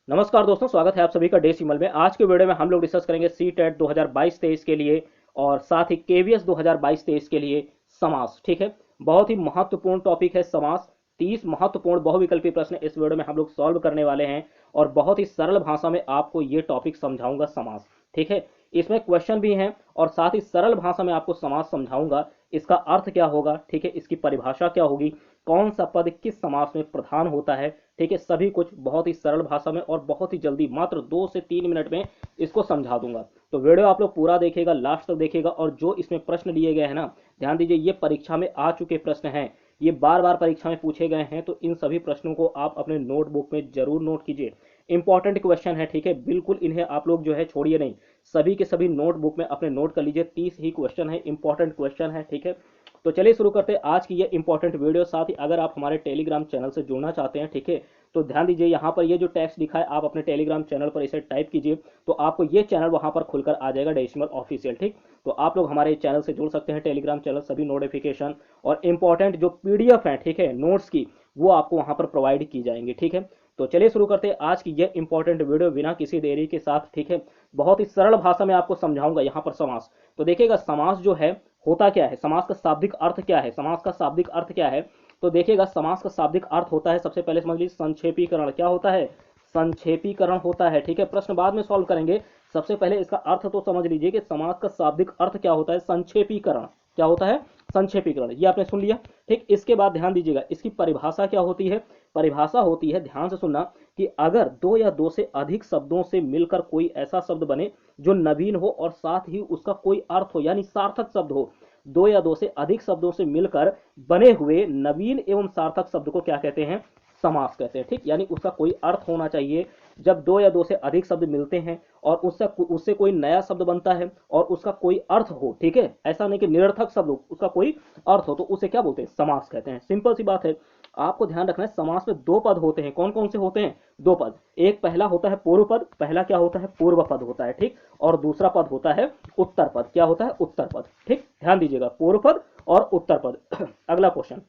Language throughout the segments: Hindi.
नमस्कार दोस्तों, स्वागत है आप सभी का डेसिमल में। आज के वीडियो में हम लोग डिस्कस करेंगे सी टेट 2022-23 के लिए और साथ ही केवीएस 2022-23 के लिए समास। ठीक है, बहुत ही महत्वपूर्ण टॉपिक है समास। 30 महत्वपूर्ण बहुविकल्पी प्रश्न इस वीडियो में हम लोग सॉल्व करने वाले हैं और बहुत ही सरल भाषा में आपको ये टॉपिक समझाऊंगा समास। ठीक है, इसमें क्वेश्चन भी हैं और साथ ही सरल भाषा में आपको समास समझाऊंगा। इसका अर्थ क्या होगा, ठीक है, इसकी परिभाषा क्या होगी, कौन सा पद किस समास में प्रधान होता है, ठीक है, सभी कुछ बहुत ही सरल भाषा में और बहुत ही जल्दी मात्र 2 से 3 मिनट में इसको समझा दूंगा। तो वीडियो आप लोग पूरा देखिएगा, लास्ट तक देखिएगा। और जो इसमें प्रश्न दिए गए हैं ना, ध्यान दीजिए, ये परीक्षा में आ चुके प्रश्न हैं, ये बार बार परीक्षा में पूछे गए हैं, तो इन सभी प्रश्नों को आप अपने नोटबुक में जरूर नोट कीजिए। इंपॉर्टेंट क्वेश्चन है, ठीक है, बिल्कुल इन्हें आप लोग जो है छोड़िए नहीं, सभी के सभी नोटबुक में अपने नोट कर लीजिए। 30 ही क्वेश्चन है, इंपॉर्टेंट क्वेश्चन है। ठीक है, तो चलिए शुरू करते हैं आज की ये इंपॉर्टेंट वीडियो। साथ ही अगर आप हमारे टेलीग्राम चैनल से जुड़ना चाहते हैं, ठीक है, तो ध्यान दीजिए, यहाँ पर ये जो टेक्स्ट दिखा है, आप अपने टेलीग्राम चैनल पर इसे टाइप कीजिए तो आपको ये चैनल वहां पर खुलकर आ जाएगा, डेसिमल ऑफिशियल। ठीक, तो आप लोग हमारे चैनल से जुड़ सकते हैं, टेलीग्राम चैनल, सभी नोटिफिकेशन और इंपॉर्टेंट जो पीडीएफ है, ठीक है, नोट्स की, वो आपको वहां पर प्रोवाइड की जाएंगी। ठीक है, तो चलिए शुरू करते हैं आज की ये इंपॉर्टेंट वीडियो बिना किसी देरी के साथ। ठीक है, बहुत ही सरल भाषा में आपको समझाऊंगा यहाँ पर समास। तो देखिएगा, समास जो है होता क्या है, समास का शाब्दिक अर्थ क्या है, समास का शाब्दिक अर्थ क्या है। तो देखिएगा, समास का शाब्दिक अर्थ होता है, सबसे पहले समझ लीजिए, संक्षेपीकरण। क्या होता है? संक्षेपीकरण होता है। ठीक है, प्रश्न बाद में सॉल्व करेंगे, सबसे पहले इसका अर्थ तो समझ लीजिए कि समास का शाब्दिक अर्थ क्या होता है। संक्षेपीकरण क्या होता है? संक्षेपीकरण, ये आपने सुन लिया। ठीक, इसके बाद ध्यान दीजिएगा, इसकी परिभाषा क्या होती है। परिभाषा होती है, ध्यान से सुनना, कि अगर दो या दो से अधिक शब्दों से मिलकर कोई ऐसा शब्द बने जो नवीन हो और साथ ही उसका कोई अर्थ हो, यानी सार्थक शब्द हो। दो या दो से अधिक शब्दों से मिलकर बने हुए नवीन एवं सार्थक शब्द को क्या कहते हैं? समास कहते हैं। ठीक, यानी उसका कोई अर्थ होना चाहिए। जब दो या दो से अधिक शब्द मिलते हैं और उससे उससे कोई नया शब्द बनता है और उसका कोई अर्थ हो, ठीक है, ऐसा नहीं कि निरर्थक शब्द हो, उसका कोई अर्थ हो, तो उसे क्या बोलते हैं? समास कहते हैं। सिंपल सी बात है, आपको ध्यान रखना है, समास में दो पद होते हैं। कौन कौन से होते हैं? दो पद। एक पहला होता है पूर्व पद, पहला क्या होता है? पूर्व पद होता है। ठीक, और दूसरा पद होता है उत्तर पद। क्या होता है? उत्तर पद। ठीक, ध्यान दीजिएगा, पूर्व पद और उत्तर पद। अगला क्वेश्चन,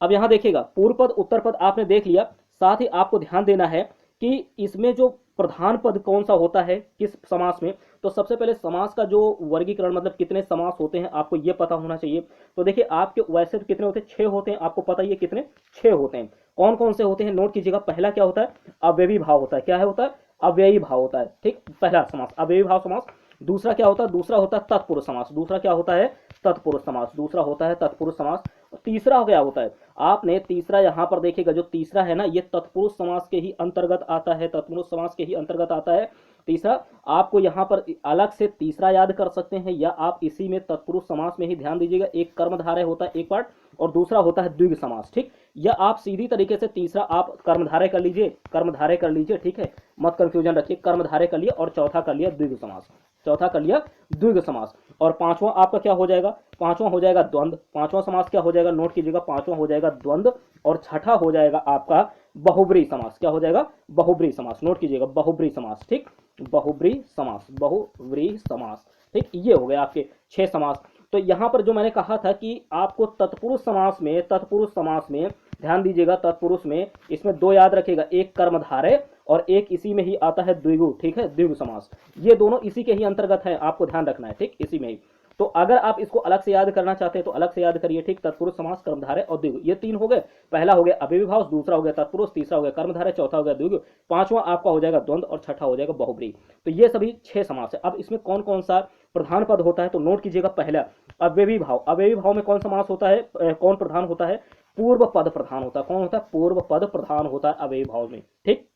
अब यहां देखिएगा, पूर्व पद उत्तर पद आपने देख लिया। साथ ही आपको ध्यान देना है कि इसमें जो प्रधान पद कौन सा होता है किस समास में। तो सबसे पहले समास का जो वर्गीकरण, मतलब कितने समास होते हैं, आपको यह पता होना चाहिए। तो देखिए, आपके वैसे तो कितने होते हैं? 6 होते हैं, आपको पता ही है कितने? 6 होते हैं। कौन कौन से होते हैं? नोट कीजिएगा। पहला क्या होता है? अव्ययी भाव होता है। क्या है होता है? अव्ययी भाव होता है। ठीक, पहला समास अव्ययी भाव समास। दूसरा क्या होता है? दूसरा होता है तत्पुरुष समास। दूसरा क्या होता है? तत्पुरुष समास। दूसरा होता है तत्पुरुष समास। तीसरा क्या होता है? आपने तीसरा यहां पर देखिएगा, जो तीसरा है ना, ये तत्पुरुष समास के ही अंतर्गत आता है, तत्पुरुष समास के ही अंतर्गत आता है तीसरा। आपको यहां पर अलग से तीसरा याद कर सकते हैं, या आप इसी में तत्पुरुष समास में ही ध्यान दीजिएगा, एक कर्मधारय होता है एक पार्ट, और दूसरा होता है द्विग समास। ठीक, या आप सीधी तरीके से तीसरा आप कर्मधारय कर लीजिए, कर्मधारय कर लीजिए। ठीक है, मत कंफ्यूजन रखिए, कर्मधारय कर लिया और चौथा कर लिया द्विग समास, चौथा कर लिया द्विग समास। और पांचवा आपका क्या हो जाएगा? पांचवा हो जाएगा द्वंद्व। पांचवा समास क्या हो जाएगा? नोट कीजिएगा, पांचवा हो जाएगा द्वंद्व। और छठा हो जाएगा आपका बहुब्री समास। क्या हो जाएगा? बहुब्री समास। नोट कीजिएगा, बहुब्री समास। ठीक, बहुब्री समास, बहुब्री समास। ठीक, ये हो गए आपके 6 समास। तो यहां पर जो मैंने कहा था कि आपको तत्पुरुष समास में, तत्पुरुष समास में ध्यान दीजिएगा, तत्पुरुष में इसमें दो याद रखेगा, एक कर्मधारय और एक इसी में ही आता है द्विगु। ठीक है, द्विगु समास, ये दोनों इसी के ही अंतर्गत है, आपको ध्यान रखना है। ठीक, इसी में ही। तो अगर आप इसको अलग से याद करना चाहते हैं तो अलग से याद करिए। ठीक, तत्पुरुष समास, कर्मधारय और द्विगु, ये 3 हो गए। पहला हो गया अव्ययी भाव, दूसरा हो गया तत्पुरुष, तीसरा हो गया कर्मधारय, चौथा हो गया द्विगु, पांचवा आपका हो जाएगा द्वंद्व और छठा हो जाएगा बहुब्री। तो ये सभी 6 समास है। अब इसमें कौन कौन सा प्रधान पद होता है, तो नोट कीजिएगा। पहला अव्ययी भाव। अव्ययी भाव में कौन समास होता है, कौन प्रधान होता है? पूर्व पद प्रधान होता है। कौन होता है? पूर्व पद प्रधान होता है अव्ययी भाव में। ठीक,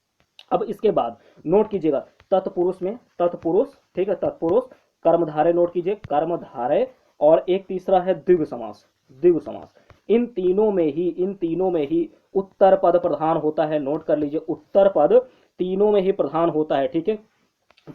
अब इसके बाद नोट कीजिएगा, तत्पुरुष में तत्पुरुष, ठीक है, तत्पुरुष, कर्मधारय नोट कीजिए, कर्मधारय, और एक तीसरा है द्विग समास, द्विग समास। इन तीनों में ही उत्तर पद प्रधान होता है। नोट कर लीजिए, उत्तर पद तीनों में ही प्रधान होता है। ठीक है,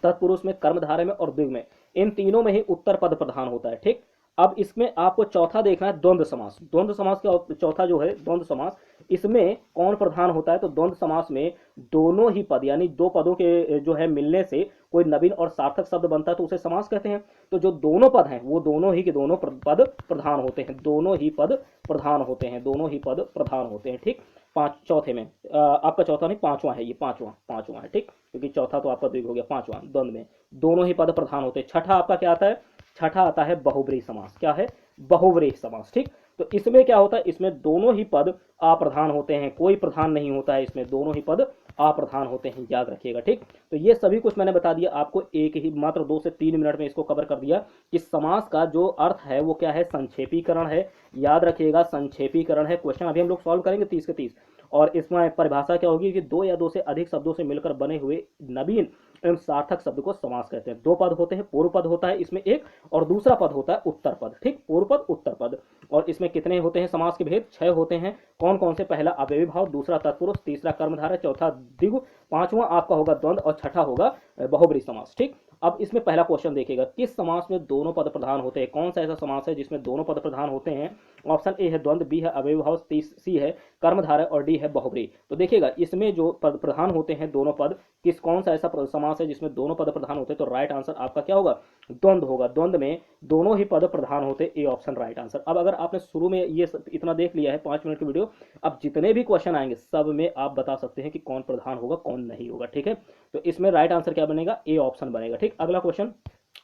तत्पुरुष में, कर्मधारय में और द्विग में, इन तीनों में ही उत्तर पद प्रधान होता है। ठीक, अब इसमें आपको चौथा देखना है, द्वंद्व समास। द्वंद्व समास का चौथा जो है द्वंद्व समास, इसमें कौन प्रधान होता है? तो द्वंद्व समास में दोनों ही पद, यानी दो पदों के जो है मिलने से कोई नवीन और सार्थक शब्द बनता है तो उसे समास कहते हैं। तो जो दोनों पद हैं वो दोनों ही के दोनों पद प्रधान होते हैं, दोनों ही पद प्रधान होते हैं, दोनों ही पद प्रधान होते हैं। ठीक, चौथे में आपका चौथा नहीं, पांचवां है, ये पांचवां है, ठीक, क्योंकि चौथा तो आपका द्विगु हो गया, पांचवां द्वंद में दोनों ही पद प्रधान होते हैं। छठा आपका क्या आता है, छठा आता है बहुब्रीहि समास। क्या है, बहुब्रीहि समास, ठीक। तो इसमें क्या होता है, इसमें दोनों ही पद अप्रधान होते हैं, कोई प्रधान नहीं होता है, इसमें दोनों ही पद अप्रधान होते हैं, याद रखिएगा, ठीक। तो ये सभी कुछ मैंने बता दिया आपको, एक ही मात्र 2 से 3 मिनट में इसको कवर कर दिया कि समास का जो अर्थ है वो क्या है, संक्षेपीकरण है, याद रखिएगा, संक्षेपीकरण है। क्वेश्चन अभी हम लोग सॉल्व करेंगे 30 के 30, और इसमें परिभाषा क्या होगी कि 2 या 2 से अधिक शब्दों से मिलकर बने हुए नवीन एवं सार्थक शब्द को समास कहते हैं। 2 पद होते हैं, पूर्व पद होता है इसमें एक, और दूसरा पद होता है उत्तर पद, ठीक, पूर्व पद उत्तर पद। और इसमें कितने होते हैं समास के भेद, 6 होते हैं। कौन कौन से, पहला अव्ययी भाव, दूसरा तत्पुरुष, तीसरा कर्मधारय, चौथा द्विगु, पांचवा आपका होगा द्वंद, और छठा होगा बहुब्रीहि समास, ठीक। अब इसमें पहला क्वेश्चन देखिएगा, किस समास में दोनों पद प्रधान होते हैं, कौन सा ऐसा समास है जिसमें दोनों पद प्रधान होते हैं। ऑप्शन ए है द्वंद, बी है अव्ययी भाव, सी है कर्मधारय, और डी है बहुब्रीहि। तो देखिएगा इसमें जो पद प्रधान होते हैं दोनों पद, कौन सा ऐसा समास है जिसमें दोनों पद प्रधान होते हैं, तो राइट आंसर आपका क्या होगा, द्वंद होगा। द्वंद में दोनों ही पद प्रधान होते, ए ऑप्शन राइट आंसर। अब अगर आपने शुरू में ये इतना देख लिया है 5 मिनट की वीडियो, अब जितने भी क्वेश्चन आएंगे सब में आप बता सकते हैं कि कौन प्रधान होगा कौन नहीं होगा, ठीक है। तो इसमें राइट आंसर क्या बनेगा, ए ऑप्शन बनेगा, ठीक। अगला क्वेश्चन,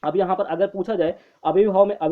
अब यहां पर अगर पूछा जाए अव्ययी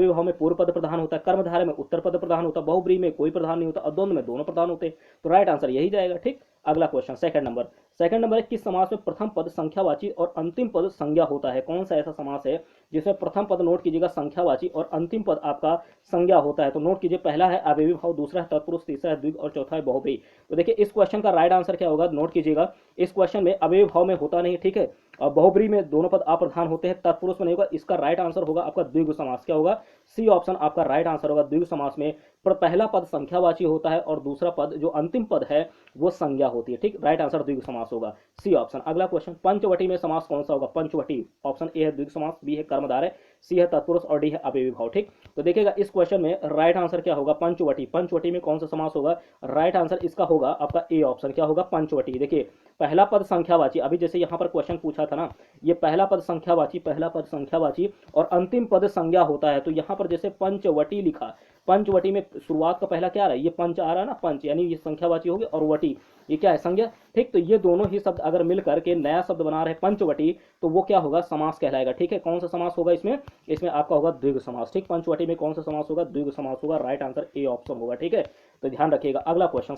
भाव में पूर्व पद प्रधान होता है, कर्मधारय में उत्तर पद प्रधान होता है, बहुब्रीहि में कोई प्रधान नहीं होता, और द्वंद में दोनों प्रधान होते हैं, तो राइट आंसर यही जाएगा, ठीक। अगला क्वेश्चन सेकंड नंबर है, किस समास में प्रथम पद संख्यावाची और अंतिम पद संज्ञा होता है। कौन सा ऐसा समास है जिसमें प्रथम पद नोट कीजिएगा संख्यावाची और अंतिम पद आपका संज्ञा होता है। तो नोट कीजिए, पहला है अव्ययी भाव, दूसरा है तत्पुरुष, तीसरा है द्विगु, और चौथा है बहुब्रीहि। तो देखिए इस क्वेश्चन का राइट आंसर क्या होगा, नोट कीजिएगा, इस क्वेश्चन में अव्ययी भाव में होता नहीं, ठीक है, और बहुब्रीहि में दोनों पद अप्रधान होते हैं, तत्पुरुष में नहीं होगा। इसका राइट आंसर होगा आपका द्विगु समास। क्या होगा, सी ऑप्शन आपका राइट आंसर होगा। द्विगु समास में पहला पद संख्यावाची होता है और दूसरा पद जो अंतिम पद है वो संज्ञा होती है, ठीक। राइट आंसर द्विगु समास होगा, सी ऑप्शन। अगला क्वेश्चन, पंचवटी में समास कौन सा होगा, पंचवटी। ऑप्शन ए है द्विगु समास, बी है कर्मधारय, सी है तत्पुरुष, और डी है अव्ययी भाव, ठीक। तो देखिएगा इस क्वेश्चन में राइट आंसर क्या होगा, पंचवटी। पंचवटी में कौन सा समास होगा, राइट आंसर इसका होगा आपका ए ऑप्शन। क्या होगा, पंचवटी। देखिए पहला पद संख्यावाची, अभी जैसे यहाँ पर क्वेश्चन पूछा था ना, ये पहला पद संख्यावाची और अंतिम पद संज्ञा होता है। तो यहाँ पर जैसे पंचवटी लिखा, पंचवटी में शुरुआत का पहला क्या आ रहा है, ये पंच आ रहा है ना, पंच यानी ये संख्यावाची होगी, और वटी ये क्या है, संज्ञा, ठीक। तो ये दोनों ही शब्द अगर मिलकर के नया शब्द बना रहे पंचवटी, तो वो क्या होगा, समास कहलाएगा, ठीक है। कौन सा समास होगा इसमें आपका होगा द्विगु समास, ठीक। पंचवटी में कौन सा समास होगा, द्विगु समास होगा। राइट आंसर ए ऑप्शन होगा, ठीक है। तो ध्यान रखिएगा। अगला क्वेश्चन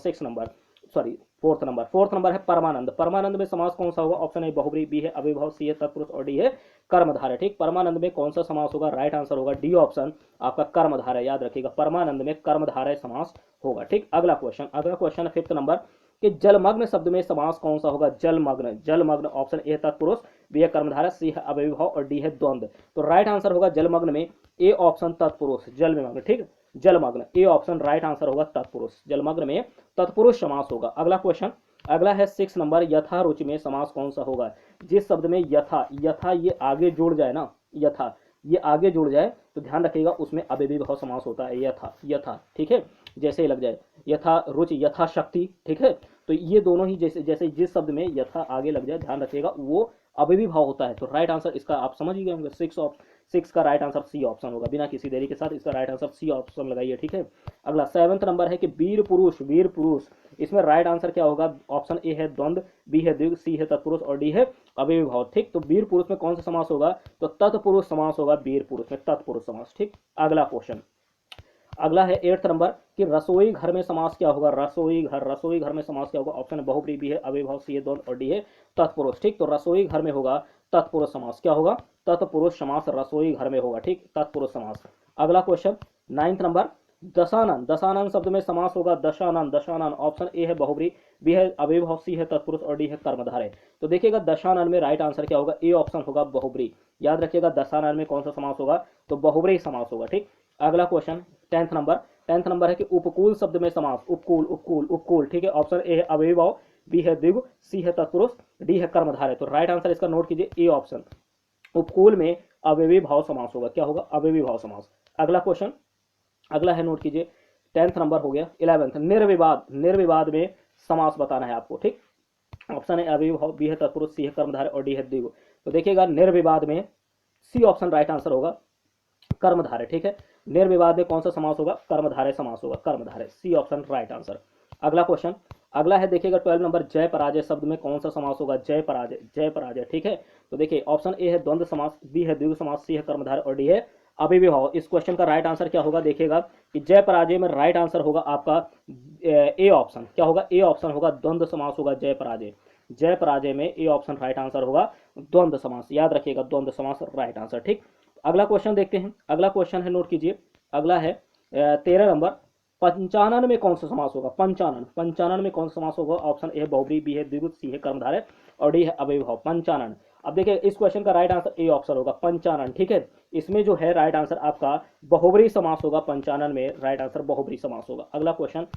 फोर्थ नंबर है परमानंद। परमानंद में समास कौन सा होगा, ऑप्शन ए बहुब्रीहि, बी है अव्ययी भाव, सी है तत्पुरुष, और डी है कर्मधारय, ठीक। परमानंद में कौन सा समास होगा, राइट आंसर होगा डी ऑप्शन आपका कर्मधारय। याद रखिएगा परमानंद में कर्मधारय समास होगा, ठीक। अगला क्वेश्चन है फिफ्थ नंबर कि जलमग्न शब्द में समास कौन सा होगा, जलमग्न। ऑप्शन ए है तत्पुरुष, बी है कर्मधारय, सी है अव्ययी भाव, और डी है द्वंद। तो राइट आंसर होगा जलमग्न में ए ऑप्शन तत्पुरुष, जल में मग्न, ठीक। जलमग्न ए ऑप्शन राइट आंसर होगा तत्पुरुष, जलमग्न में तत्पुरुष समास होगा। अगला क्वेश्चन, अगला है 6 नंबर, यथा रुचि में समास कौन सा होगा। जिस शब्द में यथा ये आगे जुड़ जाए ना, यथा ये आगे जुड़ जाए तो ध्यान रखिएगा उसमें अव्ययी भाव समास होता है, यथा, ठीक है। जैसे ही लग जाए यथा रुचि, यथा शक्ति, ठीक है। तो ये दोनों ही जैसे जिस शब्द में यथा आगे लग जाए ध्यान रखिएगा वो अव्ययी भाव होता है। तो राइट आंसर इसका आप समझ ही गए होंगे, 6 का राइट आंसर सी ऑप्शन होगा। बिना किसी देरी के साथ इसका राइट आंसर सी ऑप्शन लगाइए, ठीक है। अगला 7th नंबर है कि वीर पुरुष। इसमें राइट आंसर क्या होगा, ऑप्शन ए है द्वंद, बी है द्विगु, सी है तत्पुरुष, और डी है अव्ययी भाव, ठीक। तो वीर पुरुष में कौन सा समास होगा, तो तत्पुरुष समास होगा, वीर पुरुष में तत्पुरुष समास, ठीक। अगला क्वेश्चन, अगला है 8th नंबर कि रसोई घर में समास क्या होगा, रसोई घर में समास क्या होगा। ऑप्शन है बहुब्रीहि, बी है अव्ययी भाव, सी है द्वंद, और डी है तत्पुरुष, ठीक। तो रसोई घर में होगा तत्पुरुष समास। क्या होगा, तत्पुरुष समास रसोई घर में होगा, ठीक, तत्पुरुष समास। अगला क्वेश्चन 9th नंबर, दशानन शब्द में समास होगा, दशानन। ऑप्शन ए है बहुब्रीहि, बी है अव्ययी भाव, सी है तत्पुरुष, और डी है कर्मधारय। तो देखिएगा दशानन में राइट आंसर क्या होगा, ए ऑप्शन होगा बहुब्रीहि। याद रखिएगा दशानन में कौन सा समास होगा, तो बहुब्रीहि समास होगा, ठीक। अगला क्वेश्चन 10th नंबर है कि उपकूल शब्द में समास, उपकूल, ठीक है। ऑप्शन ए है अव्ययी भाव, बी है द्विगु, सी है तत्पुरुष, डी है कर्मधारय। तो राइट आंसर इसका नोट कीजिए, ए ऑप्शन उपकूल में अव्ययी भाव समास होगा। क्या होगा, अव्ययी भाव समास। अगला क्वेश्चन, अगला है नोट कीजिए 10th नंबर हो गया। 11th निर्विवाद में समास बताना है आपको, ठीक। ऑप्शन है अव्ययी भाव, बी है तत्पुरुष, सी है कर्मधारय, और डी है द्विगु। तो देखिएगा निर्विवाद में सी ऑप्शन राइट आंसर होगा कर्मधारय, ठीक है। निर्विवाद में कौन सा समास होगा, कर्मधारय समास होगा, कर्मधारय, सी ऑप्शन राइट आंसर। अगला क्वेश्चन, अगला है देखिएगा 12 नंबर, जय पराजय शब्द में कौन सा समास होगा? जय पराजय, जय पराजय, ठीक है। तो देखिए ऑप्शन ए है द्वंद्व समास, बी है द्विगु समास, सी है कर्मधारय और डी है अव्ययीभाव। इस क्वेश्चन का राइट आंसर क्या होगा? देखिएगा कि जय पराजय में राइट आंसर होगा आपका ए ऑप्शन। क्या होगा? ए ऑप्शन होगा, द्वंद्व समास होगा जय पराजय। जय पराजय में ए ऑप्शन राइट आंसर होगा, द्वंद्व समास, याद रखिएगा द्वंद्व समास राइट आंसर, ठीक। अगला क्वेश्चन देखते हैं। अगला क्वेश्चन है, नोट कीजिए। अगला है 13 नंबर, पंचानन में कौन सा समास होगा? पंचानन, पंचानन में कौन सा समास होगा? ऑप्शन ए है बहुब्री, बी है द्विगु, सी है कर्मधारय और डी है अव्ययीभाव। पंचानन, अब देखिए इस क्वेश्चन का राइट आंसर ए ऑप्शन होगा, पंचानन, ठीक है। इसमें जो है राइट आंसर आपका बहुब्री समास होगा, पंचानन में राइट आंसर बहुब्री समास होगा। अगला क्वेश्चन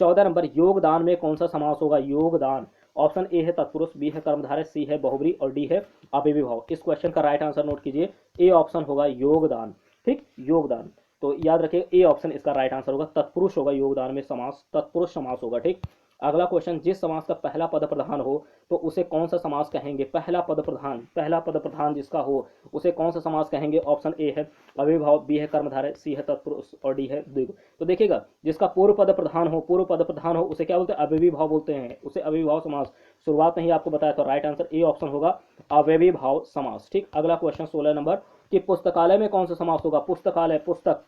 14 नंबर, योगदान में कौन सा समास होगा? योगदान, ऑप्शन ए है तत्पुरुष, बी है कर्मधारय, सी है बहुब्री और डी है अव्ययीभाव। इस क्वेश्चन का राइट आंसर नोट कीजिए, ए ऑप्शन होगा योगदान, ठीक, योगदान। तो याद रखिए ए ऑप्शन इसका राइट आंसर होगा, तत्पुरुष होगा, योगदान में समास तत्पुरुष समास होगा, ठीक। अगला क्वेश्चन, जिस समास का पहला पद प्रधान हो तो उसे कौन सा समास कहेंगे? पहला पद प्रधान, पहला पद प्रधान जिसका हो उसे कौन सा समास कहेंगे? ऑप्शन ए है अव्ययीभाव, बी है कर्मधारय, सी है तत्पुरुष और डी है द्विगु। तो देखिएगा जिसका पूर्व पद प्रधान हो, पूर्व पद प्रधान हो उसे क्या बोलते हैं? अव्ययीभाव बोलते हैं, उसे अव्ययीभाव समास। शुरुआत में ही आपको बताया तो राइट आंसर ए ऑप्शन होगा, अव्ययीभाव समास, ठीक। अगला क्वेश्चन 16 नंबर, कि पुस्तकालय में कौन सा समास होगा? पुस्तकालय, पुस्तक,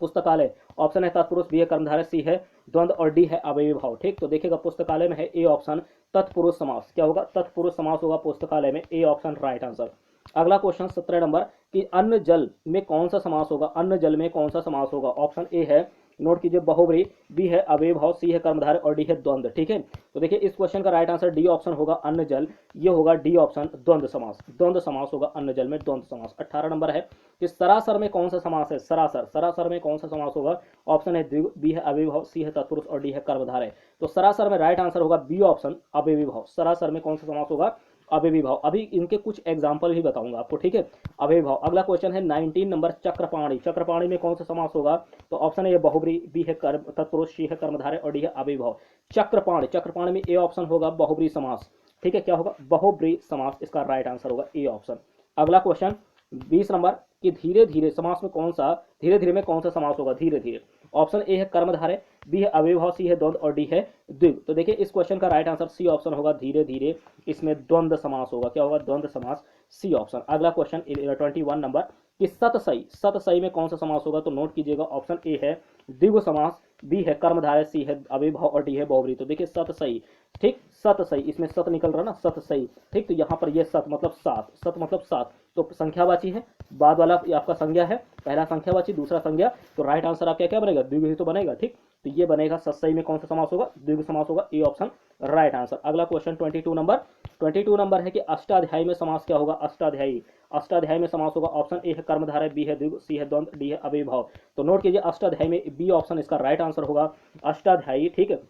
पुस्तकालय, ऑप्शन है तत्पुरुष, बी है कर्मधारय, सी है द्वंद्व और डी है अव्ययीभाव, ठीक। तो देखिएगा पुस्तकालय में है ए ऑप्शन, तत्पुरुष समास। क्या होगा? तत्पुरुष समास होगा पुस्तकालय में, ए ऑप्शन राइट आंसर। अगला क्वेश्चन 17 नंबर, कि अन्न जल में कौन सा समास होगा? अन्न जल में कौन सा समास होगा? ऑप्शन ए है, नोट कीजिए, बहुब्री, बी है अव्ययीभाव, सी है कर्मधारय और डी है द्वंद्व, ठीक है। तो देखिए इस क्वेश्चन का राइट आंसर डी ऑप्शन होगा, अन्न जल, ये होगा डी ऑप्शन, द्वंद्व समास, द्वंद्व समास होगा अन्न जल में, द्वंद्व समास। 18 नंबर है कि सरासर में कौन सा समास है? सरासर, सरासर में कौन सा समास होगा? ऑप्शन है द्विगु, बी है अव्ययीभाव, सी है तत्पुरुष और डी है कर्मधारय। तो सरासर में राइट आंसर होगा बी ऑप्शन, अव्ययीभाव। सरासर में कौन सा समास होगा? अव्ययीभाव। अभी इनके कुछ एग्जाम्पल भी बताऊंगा आपको, ठीक है, अव्ययीभाव। अगला क्वेश्चन है 19 नंबर, चक्रपाणी, चक्रपाणी में कौन सा समास होगा? तो ऑप्शन है बहुब्री, बी है तत्पुरुष, सी है कर्मधारय और डी है अव्ययीभाव। चक्रपाणी, चक्रपाणी में ए ऑप्शन होगा, बहुब्री समास, ठीक है। क्या होगा? बहुब्री समास, इसका राइट आंसर होगा ए ऑप्शन। अगला क्वेश्चन 20 नंबर, कि धीरे धीरे समास में कौन सा, धीरे धीरे में कौन सा समास होगा? धीरे धीरे, ऑप्शन ए है कर्मधारय, बी है अव्ययीभाव, सी है द्वंद्व और डी है द्विगु। तो देखिए इस क्वेश्चन का राइट आंसर सी ऑप्शन होगा, धीरे धीरे, इसमें द्वंद्व समास होगा। क्या होगा? द्वंद्व समास, सी ऑप्शन। अगला क्वेश्चन 21 नंबर, कि सतसई, सतसई में कौन सा समास होगा? तो नोट कीजिएगा, ऑप्शन ए है द्विगु समास, बी है कर्मधारय, सी है अव्ययीभाव और डी है बहुब्री। तो देखिए सतसई, ठीक, सतसई, इसमें सत निकल रहा ना, सतसई, ठीक। तो यहाँ पर ये सत मतलब सात, सत मतलब सात, तो संख्यावाची है, बाद वाला आपका संज्ञा है, पहला संख्यावाची, दूसरा संज्ञा, तो राइट आंसर आपका क्या बनेगा? द्विगु ही तो बनेगा, ठीक। तो ये बनेगा, सतसई में कौन सा समास होगा? द्विगु समास होगा, ए ऑप्शन राइट आंसर। अगला क्वेश्चन 22 नंबर, 22 नंबर है कि अष्टाध्यायी में समास क्या होगा? अष्टाध्यायी, अष्टाध्यायी में समास होगा, ऑप्शन ए है कर्मधारय, बी है द्विगु, सी है द्वंद्व, डी है अव्ययीभाव। तो नोट कीजिए अष्टाध्यायी में बी ऑप्शन इसका राइट आंसर होगा, अष्टाध्यायी, ठीक है।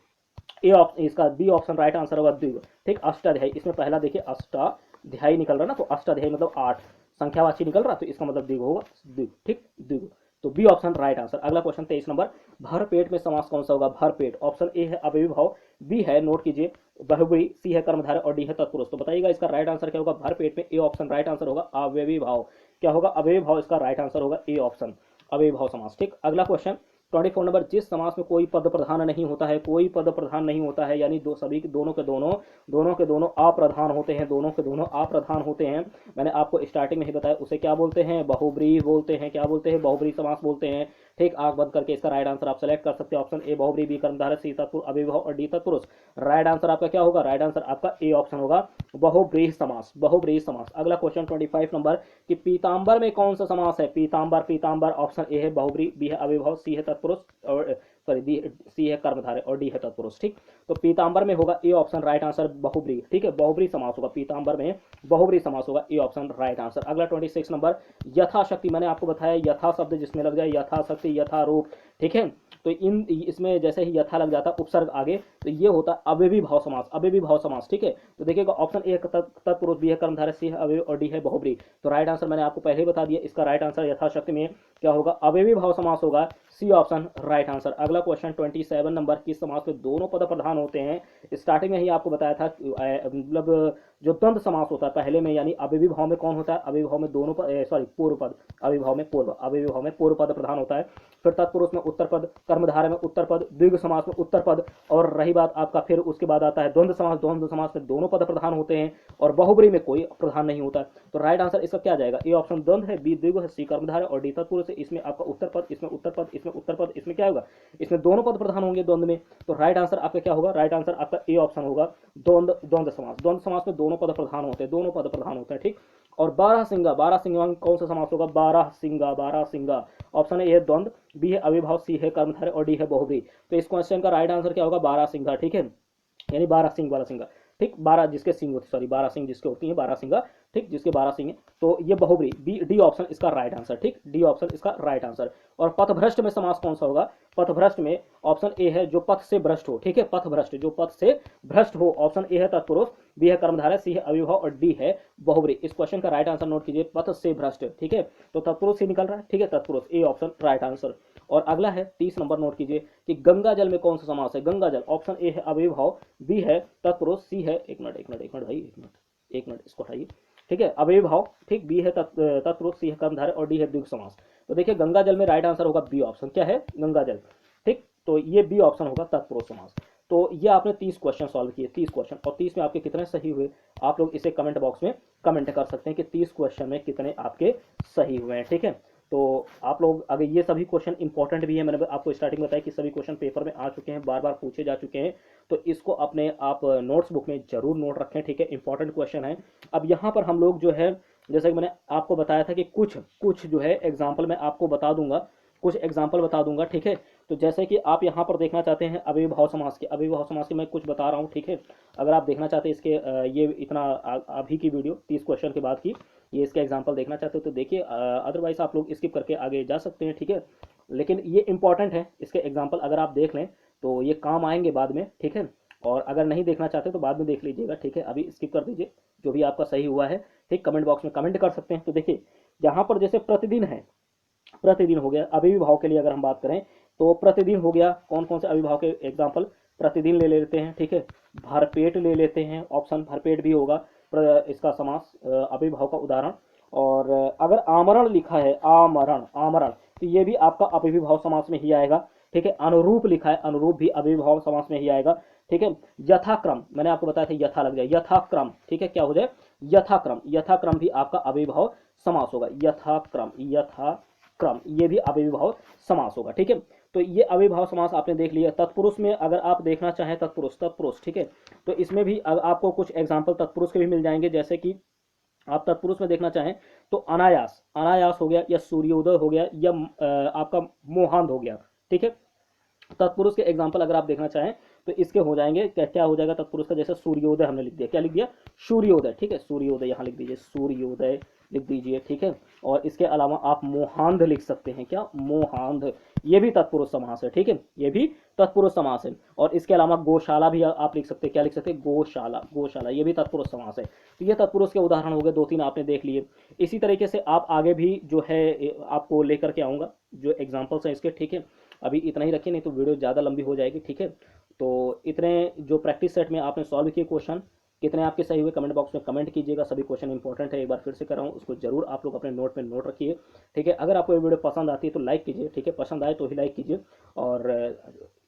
ए ऑप्शन, इसका बी ऑप्शन राइट आंसर होगा द्विगु, ठीक। अष्टाध्यायी, इसमें पहला देखिए अष्टाध्यायी निकल रहा ना, तो अष्टाध्यायी मतलब 8, संख्यावाची निकल रहा, तो इसका मतलब द्विगु होगा, द्विगु, ठीक, द्विगु। तो बी ऑप्शन राइट आंसर। अगला क्वेश्चन 23 नंबर, भरपेट में समास कौन सा होगा? भरपेट, ऑप्शन ए है अव्ययीभाव, बी है, नोट कीजिए, बहुब्री, सी है कर्मधारय और डी है तत्पुरुष। तो बताइएगा इसका राइट आंसर क्या होगा? भरपेट में ए ऑप्शन राइट आंसर होगा, अव्ययीभाव। क्या होगा? अव्ययीभाव, इसका राइट आंसर होगा ए ऑप्शन, अव्ययीभाव समास, ठीक। अगला क्वेश्चन 24 नंबर, जिस समास में कोई पद प्रधान नहीं होता है, कोई पद प्रधान नहीं होता है, यानी सभी दोनों के दोनों अप्रधान होते हैं, दोनों के दोनों अप्रधान होते हैं, मैंने आपको स्टार्टिंग में ही बताया, उसे क्या बोलते हैं? बहुब्री बोलते हैं। क्या बोलते हैं? बहुब्री समास बोलते हैं, ठीक। आंख बंद करके इसका राइट आंसर आप सेलेक्ट कर सकते हैं, ऑप्शन ए बहुब्री, बी कर्मधारय, सी तत्पुरुष अव्ययीभाव और डी तत्पुरुष। राइट आंसर आपका क्या होगा? राइट आंसर आपका ए ऑप्शन होगा, बहुब्रीहि समास, बहुब्रीहि समास। अगला क्वेश्चन 25 नंबर, कि पीताम्बर में कौन सा समास है? पीताम्बर, पीताम्बर, ऑप्शन ए है बहुब्री, बी है अव्ययीभाव, सी है तत्पुरुष और सॉरी सी है कर्मधारय और डी है तत्पुरुष, ठीक। तो पीताम्बर में होगा ए ऑप्शन राइट आंसर, बहुब्री, ठीक है, बहुब्री समास होगा, पीताम्बर में बहुब्री समास होगा, ए ऑप्शन राइट आंसर। अगला 26 नंबर, यथाशक्ति, मैंने आपको बताया यथा शब्द जिसमें लग जाए, यथाशक्ति, यथारूप, ठीक है। तो इसमें जैसे ही यथा लग जाता उपसर्ग आगे, तो ये होता अव्ययीभाव समास, अव्ययीभाव समास, ठीक है। तो देखिएगा ऑप्शन ए तत्पुरुष, बी है कर्मधारय, सी है अव्यय और डी है बहुब्री। तो राइट आंसर मैंने आपको पहले ही बता दिया, इसका राइट आंसर यथाशक्ति में क्या होगा? अव्ययीभाव समास होगा, सी ऑप्शन राइट आंसर। अगला क्वेश्चन 27 नंबर, किस समास में दोनों पद प्रधान होते हैं? स्टार्टिंग में ही आपको बताया था, मतलब जो द्वंद्व समास होता है पहले में, यानी अव्ययी भाव में कौन होता है, अव्ययी भाव में दोनों पद, सॉरी पूर्व पद, अव्ययी भाव में पूर्व, अव्ययी भाव में पूर्व पद प्रधान होता है। फिर तत्पुरुष में उत्तर पद, कर्मधारय में उत्तर पद, द्विगु समास में उत्तर पद, और रही बात आपका फिर उसके बाद आता है द्वंद्व समास, द्वंद्व समास में दोनों पद प्रधान होते हैं और बहुब्री में कोई प्रधान नहीं होता है। तो राइट आंसर इसका क्या जाएगा, ए ऑप्शन द्वंद्व है, बी द्विगु है, सी कर्मधारय और डी तत्पुरुष है। इसमें आपका उत्तर पद, इसमें उत्तर पद, इसमें उत्तर पद, इसमें क्या होगा, इसमें दोनों पद प्रधान होंगे द्वंद्व में। तो राइट आंसर आपका क्या होगा, राइट आंसर आपका ए ऑप्शन होगा, द्वंद्व, द्वंद्व समास। द्वंद्व समास में दोनों पद प्रधान होते हैं, दोनों पद प्रधान होते हैं, ठीक। और बारह सिंगा, बारह सिंगा में कौन सा समास होगा, बारह सिंगा, बारह सिंगा। ऑप्शन ए है द्वंद्व, बी है अविभाव, सी है कर्मधारय और डी है बहुब्री। तो इस क्वेश्चन का राइट आंसर क्या होगा, बारह सिंगा, ठीक है, यानी बारह सिंह वाला सिंगा, ठीक। बारह जिसके सिंह होती, सॉरी बारह सिंह जिसके होती है, बारह सिंगा, ठीक, जिसके बारह सिंह है। तो ये बहुब्री, बी डी ऑप्शन इसका राइट आंसर, ठीक, डी ऑप्शन इसका राइट आंसर। और पथभ्रष्ट में समास कौन सा होगा, पथभ्रष्ट में ऑप्शन ए है जो पथ से भ्रष्ट हो, ठीक है, पथभ्रष्ट जो पथ से भ्रष्ट हो। ऑप्शन ए है तत्पुरुष, बी है कर्मधारय, सी है अविभाव और डी है बहुब्री। इस क्वेश्चन का राइट आंसर नोट कीजिए, पथ से भ्रष्ट, ठीक है, तो तत्पुरुष ही निकल रहा है, ठीक है, तत्पुरुष, ए ऑप्शन राइट आंसर। और अगला है 30 नंबर, नोट कीजिए कि गंगा जल में कौन सा समास है, गंगा जल। ऑप्शन ए है अविभाव, बी है तत्पुरुष, सी है, एक मिनट भाई, एक मिनट इसको हटाइए, ठीक है, अविभाव, ठीक, बी है तत्पुरुष, सी है कर्मधारय और डी है द्विगु समास। तो देखिए गंगा जल में राइट आंसर होगा बी ऑप्शन, क्या है, गंगा जल, ठीक। तो ये बी ऑप्शन होगा तत्पुरुष समास। तो ये आपने 30 क्वेश्चन सॉल्व किए, 30 क्वेश्चन, और 30 में आपके कितने सही हुए, आप लोग इसे कमेंट बॉक्स में कमेंट कर सकते हैं कि 30 क्वेश्चन में कितने आपके सही हुए हैं, ठीक है। तो आप लोग, अगर ये सभी क्वेश्चन इंपॉर्टेंट भी है, मैंने आपको स्टार्टिंग बताया कि सभी क्वेश्चन पेपर में आ चुके हैं, बार बार पूछे जा चुके हैं, तो इसको अपने आप नोट्स बुक में जरूर नोट रखें, ठीक है, इंपॉर्टेंट क्वेश्चन है। अब यहाँ पर हम लोग जो है, जैसे कि मैंने आपको बताया था कि कुछ जो है एग्जाम्पल मैं आपको बता दूंगा, कुछ एग्जाम्पल बता दूंगा, ठीक है। तो जैसे कि आप यहाँ पर देखना चाहते हैं अविभाव समास के, अविभाव समास के मैं कुछ बता रहा हूँ, ठीक है। अगर आप देखना चाहते हैं इसके ये इतना अभी की वीडियो 30 क्वेश्चन के बाद की, ये इसके एग्जाम्पल देखना चाहते हो तो देखिए, अदरवाइज आप लोग स्किप करके आगे जा सकते हैं, ठीक है। लेकिन ये इंपॉर्टेंट है, इसके एग्जाम्पल अगर आप देख लें तो ये काम आएंगे बाद में, ठीक है। और अगर नहीं देखना चाहते तो बाद में देख लीजिएगा, ठीक है, अभी स्किप कर दीजिए। जो भी आपका सही हुआ है, ठीक, कमेंट बॉक्स में कमेंट कर सकते हैं। तो देखिए यहाँ पर जैसे प्रतिदिन है, प्रतिदिन हो गया, अविभाव के लिए अगर हम बात करें तो प्रतिदिन हो गया, कौन कौन से अविभाव के एग्जाम्पल प्रतिदिन ले लेते हैं, ठीक है। भरपेट ले लेते हैं, ऑप्शन भरपेट भी होगा इसका समास, अविभाव का उदाहरण। और अगर आमरण लिखा है, आमरण, आमरण, तो ये भी आपका अविभाव समास में ही आएगा, ठीक है। अनुरूप लिखा है, अनुरूप भी अविभाव समास में ही आएगा, ठीक है। यथाक्रम, मैंने आपको बताया था यथा लग जाए, यथाक्रम, ठीक है, क्या हो जाए, यथाक्रम, यथाक्रम भी आपका अविभाव समास होगा, यथाक्रम, यथाक्रम, ये भी अविभाव समास होगा, ठीक है। तो ये अविभाव समास आपने देख लिया। तत्पुरुष में अगर आप देखना चाहें, तत्पुरुष, तत्पुरुष, ठीक है, तो इसमें भी आपको कुछ एग्जाम्पल तत्पुरुष के भी मिल जाएंगे। जैसे कि आप तत्पुरुष में देखना चाहें तो अनायास, अनायास हो गया, या सूर्योदय हो गया, या आपका मोहांध हो गया, ठीक है। तत्पुरुष के एग्जाम्पल अगर आप देखना चाहें तो इसके हो जाएंगे, क्या क्या हो जाएगा तत्पुरुष का, जैसे सूर्योदय हमने लिख दिया, क्या लिख दिया, सूर्योदय, ठीक है, सूर्योदय यहाँ लिख दीजिए, सूर्योदय लिख दीजिए, ठीक है। और इसके अलावा आप मोहांध लिख सकते हैं, क्या, मोहांध, ये भी तत्पुरुष समास है, ठीक है, ये भी तत्पुरुष समास है। और इसके अलावा गौशाला भी आप लिख सकते हैं, क्या लिख सकते हैं, गौशाला, गौशाला, ये भी तत्पुरुष समास है। तो ये तत्पुरुष के उदाहरण हो गए, 2-3 आपने देख लिए। इसी तरीके से आप आगे भी जो है आपको लेकर के आऊँगा जो एग्जाम्पल्स हैं इसके, ठीक है। अभी इतना ही रखिए, नहीं तो वीडियो ज़्यादा लंबी हो जाएगी, ठीक है। तो इतने जो प्रैक्टिस सेट में आपने सॉल्व किए क्वेश्चन, कितने आपके सही हुए कमेंट बॉक्स में कमेंट कीजिएगा। सभी क्वेश्चन इंपॉर्टेंट है, एक बार फिर से कर रहा हूँ, उसको जरूर आप लोग अपने नोट में नोट रखिए, ठीक है। अगर आपको ये वीडियो पसंद आती है तो लाइक कीजिए, ठीक है, पसंद आए तो ही लाइक कीजिए। और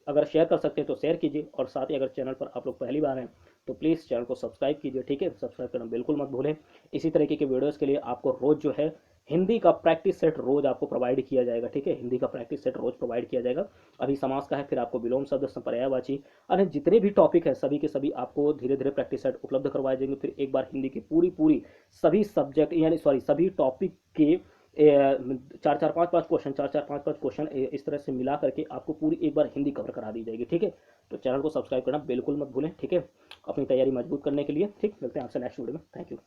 अगर शेयर कर सकते हैं तो शेयर कीजिए। और साथ ही अगर चैनल पर आप लोग पहली बार हैं तो प्लीज़ चैनल को सब्सक्राइब कीजिए, ठीक है, सब्सक्राइब करना बिल्कुल मत भूलें। इसी तरीके के वीडियोज़ के लिए आपको रोज़ जो है हिंदी का प्रैक्टिस सेट रोज आपको प्रोवाइड किया जाएगा, ठीक है, हिंदी का प्रैक्टिस सेट रोज प्रोवाइड किया जाएगा। अभी समास का है, फिर आपको विलोम शब्द, पर्यायवाची, अन्य जितने भी टॉपिक है सभी के सभी आपको धीरे धीरे प्रैक्टिस सेट उपलब्ध करवाए जाएंगे। फिर एक बार हिंदी की पूरी सभी सब्जेक्ट, यानी सॉरी सभी टॉपिक के 4-4-5-5 क्वेश्चन, 4-4-5-5 क्वेश्चन इस तरह से मिला करके आपको पूरी एक बार हिंदी कवर करा दी जाएगी, ठीक है। तो चैनल को सब्सक्राइब करना बिल्कुल मत भूलें, ठीक है, अपनी तैयारी मजबूत करने के लिए, ठीक। मिलते हैं आपसे नेक्स्ट वीडियो में, थैंक यू।